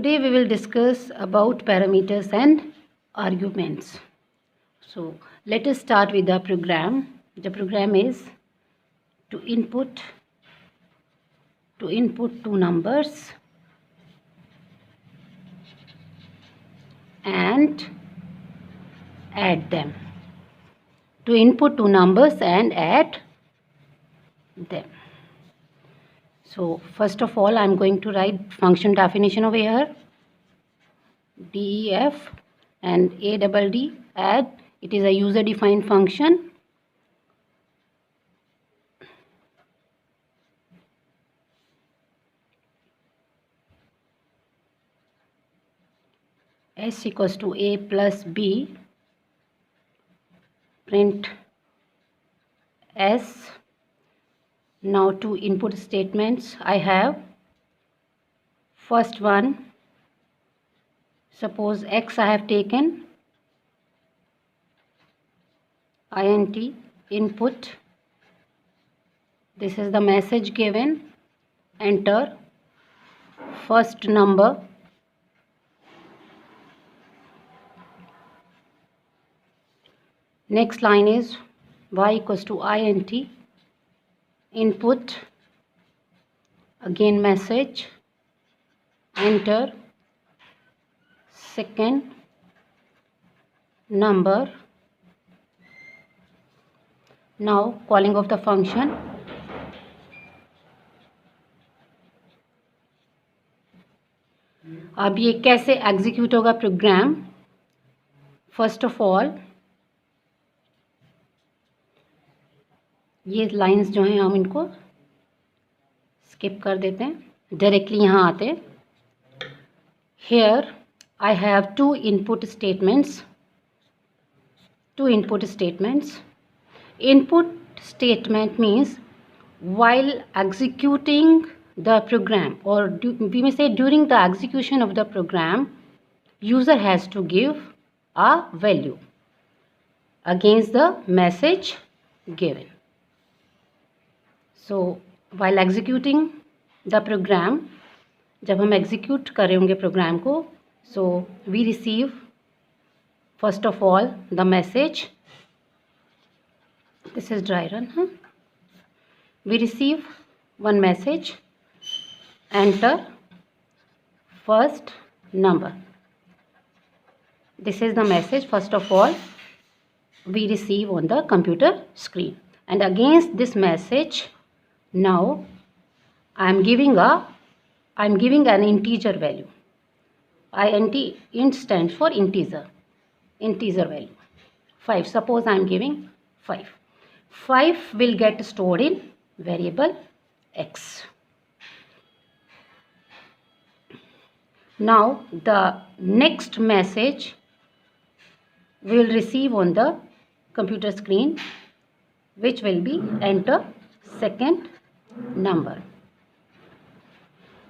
Today we will discuss about parameters and arguments. So let us start with the program. The program is to input two numbers and add them. To input two numbers and add them. So first of all, I'm going to write function definition over here. DEF and ADD, add. It is a user defined function. S equals to A plus B. Print S. Now two input statements I have. First one, suppose X I have taken, int input. This is the message given. Enter first number. Next line is y equals to int input, again message, enter second number. Now calling of the function. अब ये कैसे execute होगा programme? First of all ये lines जो हैं हम इनको skip कर देते हैं, डायरेक्टली यहाँ आते हैं. Here I have to input statements. Input statement means while executing the program, or we may say during the execution of the program, user has to give a value against the message given. So while executing the program, जब हम execute कर रहे होंगे programme को, so we receive first of all the message. This is dry run. We receive one message. Enter first number. This is the message first of all we receive on the computer screen, and against this message now I am giving an integer value. Int stands for integer value 5. Suppose I am giving 5. 5 will get stored in variable X. Now the next message we will receive on the computer screen, which will be enter second number.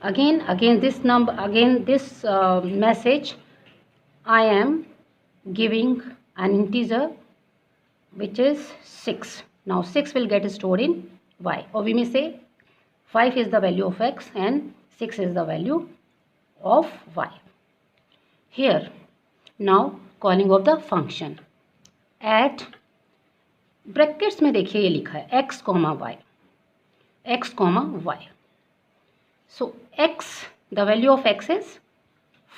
Again this message I am giving an integer which is 6. Now 6 will get stored in Y, or we may say 5 is the value of X and 6 is the value of Y. Here now calling of the function. At brackets में देखिए ये लिखा है x, y. So x, the value of x is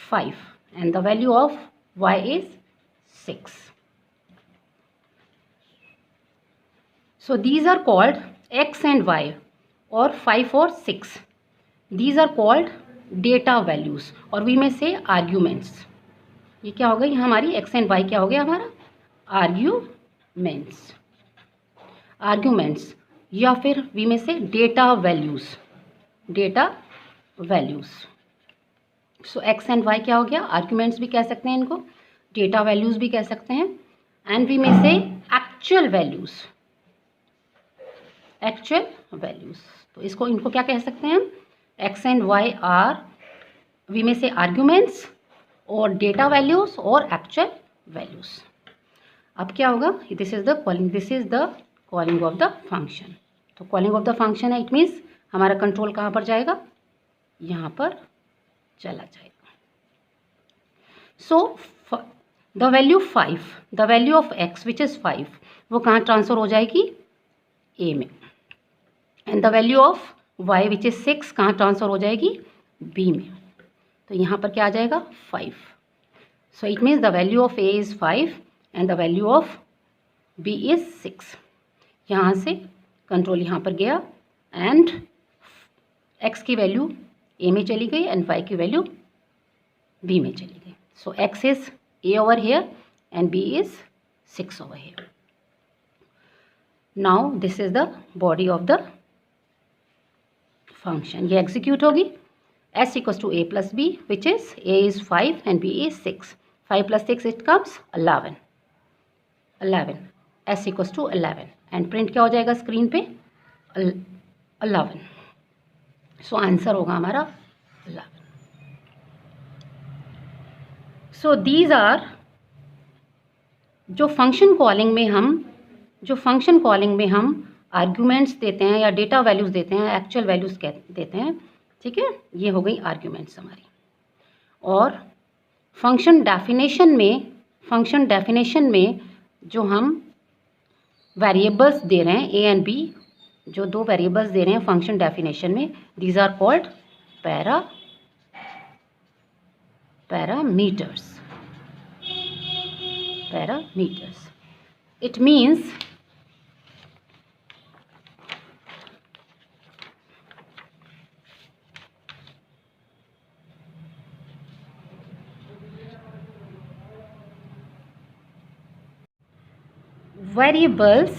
5 and the value of y is 6. So these are called x and y, or 5 or 6. These are called data values, or we may say arguments. ये क्या हो गई हमारी x and y, क्या हो गया हमारा arguments, या फिर we may say data values. So x and y क्या हो गया, arguments भी कह सकते हैं इनको, data values भी कह सकते हैं, and we may say actual values. तो इसको इनको क्या कह सकते हैं हम, x and y are we may say arguments or data values or actual values. अब क्या होगा, this is the calling of the function. तो calling of the function है, it means हमारा कंट्रोल कहाँ पर जाएगा, यहाँ पर चला जाएगा. So the value 5, the value of x which is 5, वो कहाँ ट्रांसफ़र हो जाएगी, a में, and the value of y which is 6 कहाँ ट्रांसफ़र हो जाएगी, b में। तो यहाँ पर क्या आ जाएगा, 5। So it means the value of a is 5 and the value of b is 6। यहाँ से कंट्रोल यहाँ पर गया एंड x की वैल्यू a में चली गई एंड y की वैल्यू b में चली गई। सो x is a over here and b is 6 over here. Now this is the body of the function. ये execute होगी, s equals to a plus b, which is a is 5 and b is 6. 5 plus 6 it comes 11. 11 s equals to 11 and print क्या हो जाएगा screen पे, 11. So answer होगा हमारा 11. So these are जो function calling में हम आर्ग्यूमेंट्स देते हैं या डेटा वैल्यूज़ देते हैं, एक्चुअल वैल्यूज़ देते हैं, ठीक है, ये हो गई आर्ग्यूमेंट्स हमारी। और फंक्शन डेफिनेशन में जो हम वेरिएबल्स दे रहे हैं a एंड b, जो दो वेरिएबल्स दे रहे हैं फंक्शन डेफिनेशन में, these are called parameters. It means variables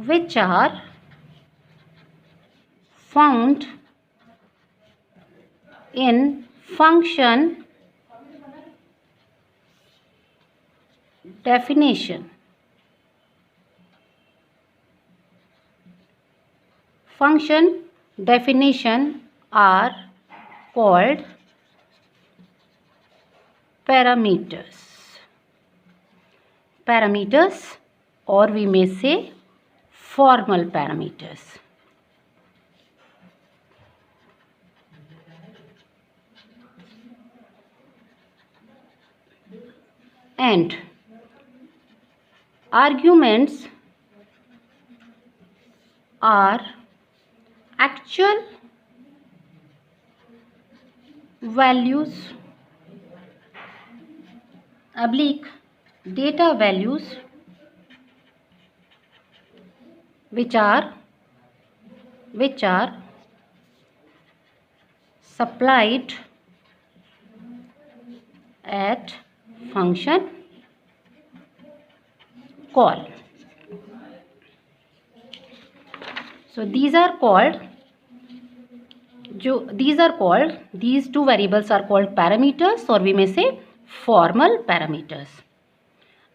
which are found in function definition. Function definition are called parameters. Or we may say formal parameters. And arguments are actual values oblique data values which are supplied at function call. So these two variables are called parameters or we may say formal parameters.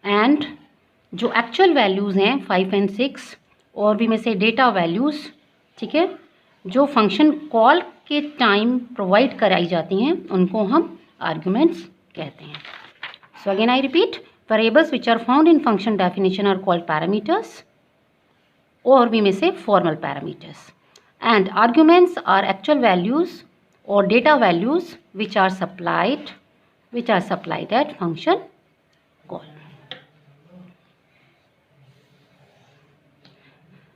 And जो actual values हैं 5 and 6 और we may say data values, ठीक है, जो function call के time provide कराई जाती हैं उनको हम आर्ग्यूमेंट्स कहते हैं. So again I repeat, variables which are found in function definition are called parameters or we may say formal parameters, and arguments are actual values or data values which are supplied at function call.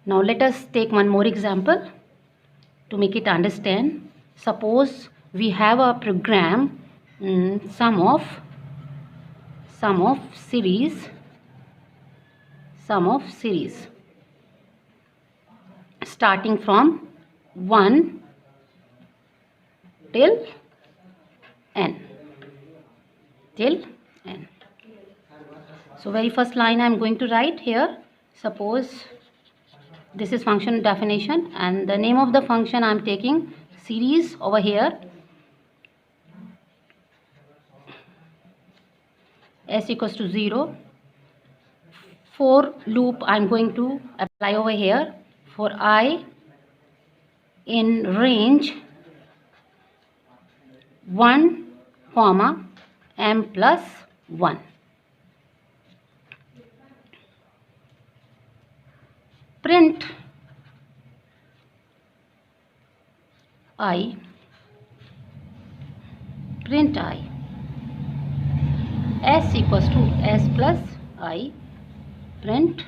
Now let us take one more example to make it understand. Suppose we have a program, sum of series starting from 1 till n. So very first line I am going to write here. Suppose this is function definition and the name of the function I am taking series over here. S equals to 0. For loop I am going to apply over here. For I in range 1, m plus 1. Print I print I, s equals to s plus I, print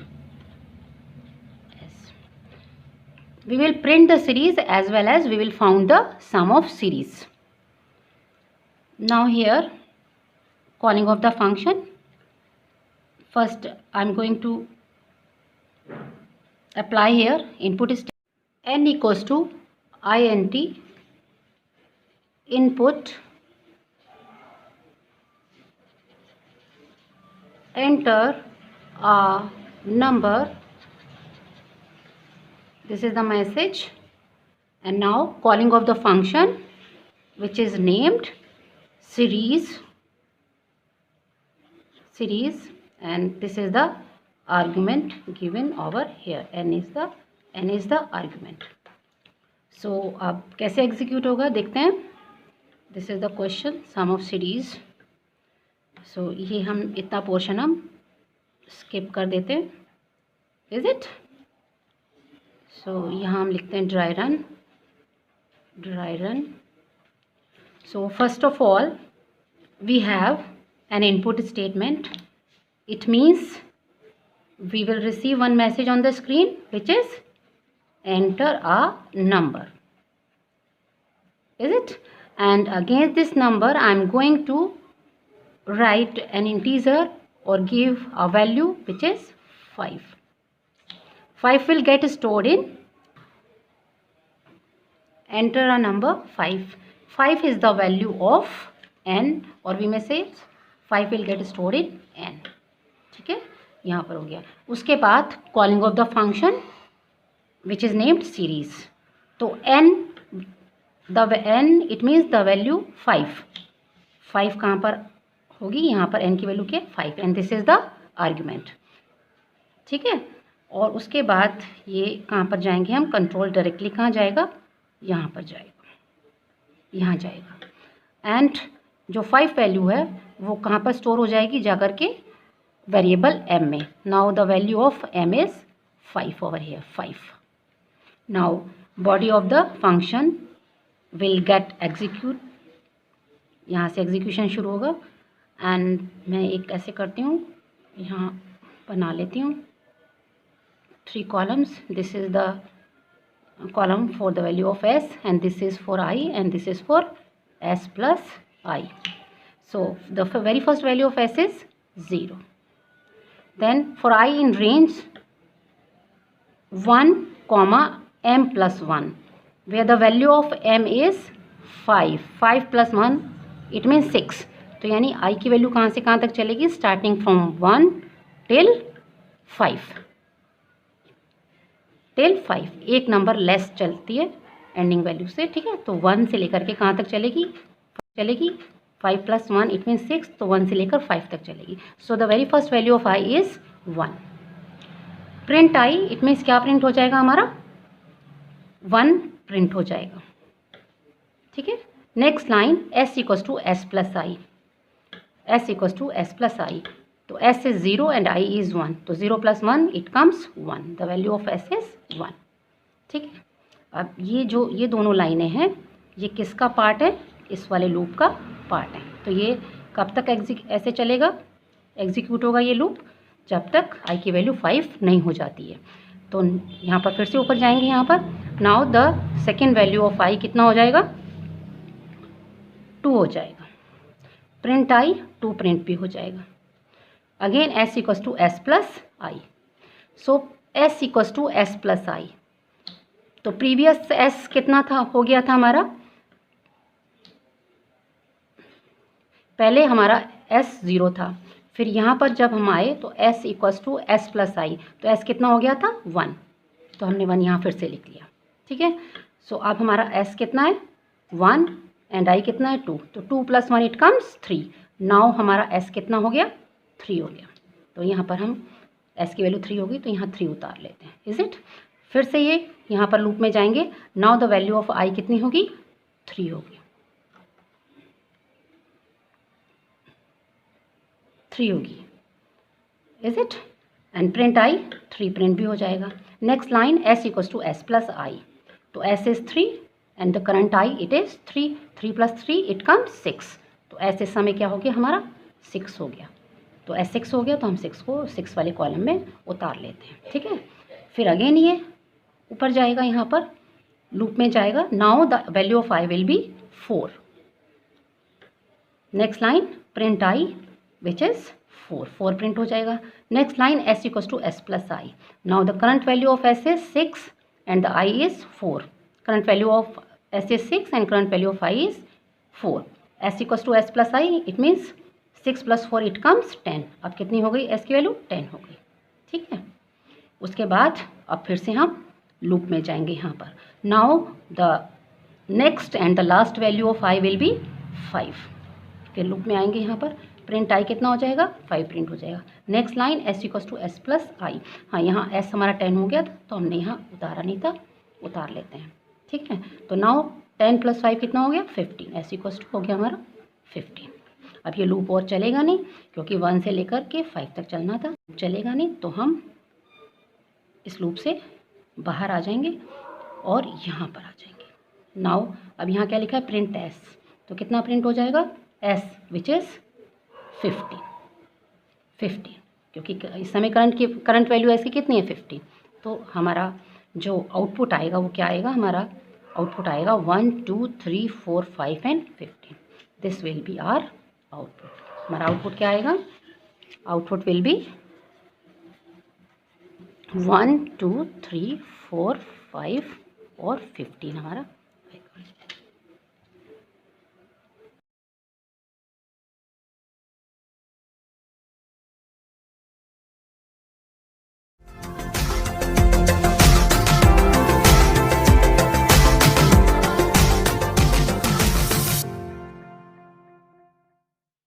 s. We will print the series as well as we will found the sum of series. Now here, calling of the function. First I am going to apply here input is n equals to int input, enter a number. This is the message. And now calling of the function which is named series, and this is the argument given over here. n is the argument. So अब कैसे execute होगा देखते हैं. This is the question, sum of series. So ये हम इतना portion हम skip कर देते हैं. Is it? सो यहाँ हम लिखते हैं dry run. So first of all we have an input statement. It means we will receive one message on the screen which is enter a number. Is it? And against this number I am going to write an integer or give a value which is 5. 5 will get stored in enter a number 5. 5 is the value of n, or we may say 5 will get stored in n. ठीक है, यहाँ पर हो गया. उसके बाद calling of the function which is named series. तो n it means the value 5 कहाँ पर होगी? यहाँ पर n की वैल्यू क्या? 5, and this is the argument. ठीक है, और उसके बाद ये कहाँ पर जाएंगे हम? कंट्रोल डायरेक्टली कहाँ जाएगा? यहाँ पर जाएगा, यहाँ जाएगा. एंड जो 5 वैल्यू है वो कहाँ पर स्टोर हो जाएगी? जाकर के वेरिएबल m में. Now the value of m is 5 over here, 5. Now body of the function will get execute. यहाँ से एग्जीक्यूशन शुरू होगा. एंड मैं एक ऐसे करती हूँ, यहाँ बना लेती हूँ 3 columns. This is the column for the value of s, and this is for I, and this is for s plus I. So the very first value of s is 0. Then for I in range 1 comma m plus 1, where the value of m is 5. 5 plus 1 it means 6. तो यानी I की value कहाँ से कहाँ तक चलेगी? Starting from 1 till 5. Till 5 एक number less चलती है एंडिंग वैल्यू से. ठीक है, तो 1 से लेकर के कहाँ तक चलेगी? 5 प्लस 1 इट मीन्स 6. तो 1 से लेकर 5 तक चलेगी. So the very first value of i is 1. Print i it means क्या प्रिंट हो जाएगा हमारा? 1 प्रिंट हो जाएगा. ठीक है, next line s equals to S plus i. s equals to S plus i. तो s is 0 and i is 1. तो 0 plus 1 it comes 1. The value of s is 1. ठीक है, अब ये दोनों लाइनें हैं, ये किसका पार्ट है? इस वाले लूप का पार्ट है. तो ये कब तक ऐसे चलेगा? एग्जीक्यूट होगा ये लूप जब तक i की वैल्यू 5 नहीं हो जाती है. तो यहाँ पर फिर से ऊपर जाएंगे. यहाँ पर now the second value of i कितना हो जाएगा? 2 हो जाएगा. प्रिंट i 2 प्रिंट भी हो जाएगा. Again s equals to S plus i. So s equals to S plus i. तो प्रीवियस s कितना था? हो गया था हमारा, पहले हमारा s 0 था. फिर यहाँ पर जब हम आए तो s equals to S plus i. तो s कितना हो गया था? 1. तो हमने 1 यहाँ फिर से लिख लिया. ठीक है, सो अब हमारा s कितना है? 1 एंड i कितना है? 2. तो 2 प्लस 1 इट कम्स 3. नाउ हमारा s कितना हो गया? 3 हो गया. तो यहाँ पर हम s की वैल्यू 3 होगी तो यहाँ 3 उतार लेते हैं. Is it? फिर से ये यहाँ पर लूप में जाएंगे. Now the value of i कितनी होगी? 3 होगी. 3 होगी. Is it? And print i 3 print भी हो जाएगा. Next line s equals to S plus i. तो s is 3 and the current i it is 3. 3 plus 3 it comes 6. तो एस हिस्सा में क्या हो गया हमारा 6 हो गया, तो एस 6 हो गया, तो हम 6 को 6 वाले कॉलम में उतार लेते हैं। ठीक है, फिर अगेन ये ऊपर जाएगा, यहाँ पर लूप में जाएगा। Now the value of i will be 4। Next line print i which is 4 print हो जाएगा। Next line S equals to S plus i. Now the current value of s is 6 and the i is 4। Current value of s is 6 and current value of i is 4। S equals to S plus i, it means 6 + 4 it comes 10। अब कितनी हो गई S की value 10 हो गई। ठीक है, उसके बाद अब फिर से हम लूप में जाएंगे यहाँ पर। Now the next and the last value of i will B 5। फिर लूप में आएंगे यहाँ पर, प्रिंट आई कितना हो जाएगा 5 प्रिंट हो जाएगा। Next line S equals to S plus I. हाँ, यहाँ एस हमारा 10 हो गया था, तो हमने यहाँ उतारा नहीं था, उतार लेते हैं। ठीक है, तो नाउ 10 + 5 कितना हो गया 15। एस इक्वल्स टू हो गया हमारा 15। अब ये लूप और चलेगा नहीं, क्योंकि 1 से लेकर के 5 तक चलना था, चलेगा नहीं, तो हम इस लूप से बाहर आ जाएंगे और यहाँ पर आ जाएंगे। नाउ अब यहाँ क्या लिखा है प्रिंट एस, तो कितना प्रिंट हो जाएगा एस विच इज़ 15, क्योंकि इस समय करंट वैल्यू एस की कितनी है 15। तो हमारा जो आउटपुट आएगा वो क्या आएगा, हमारा आउटपुट आएगा 1 2 3 4 5 and 15। This will be our output. हमारा आउटपुट क्या आएगा, आउटपुट विल बी 1 2 3 4 5 और 15 हमारा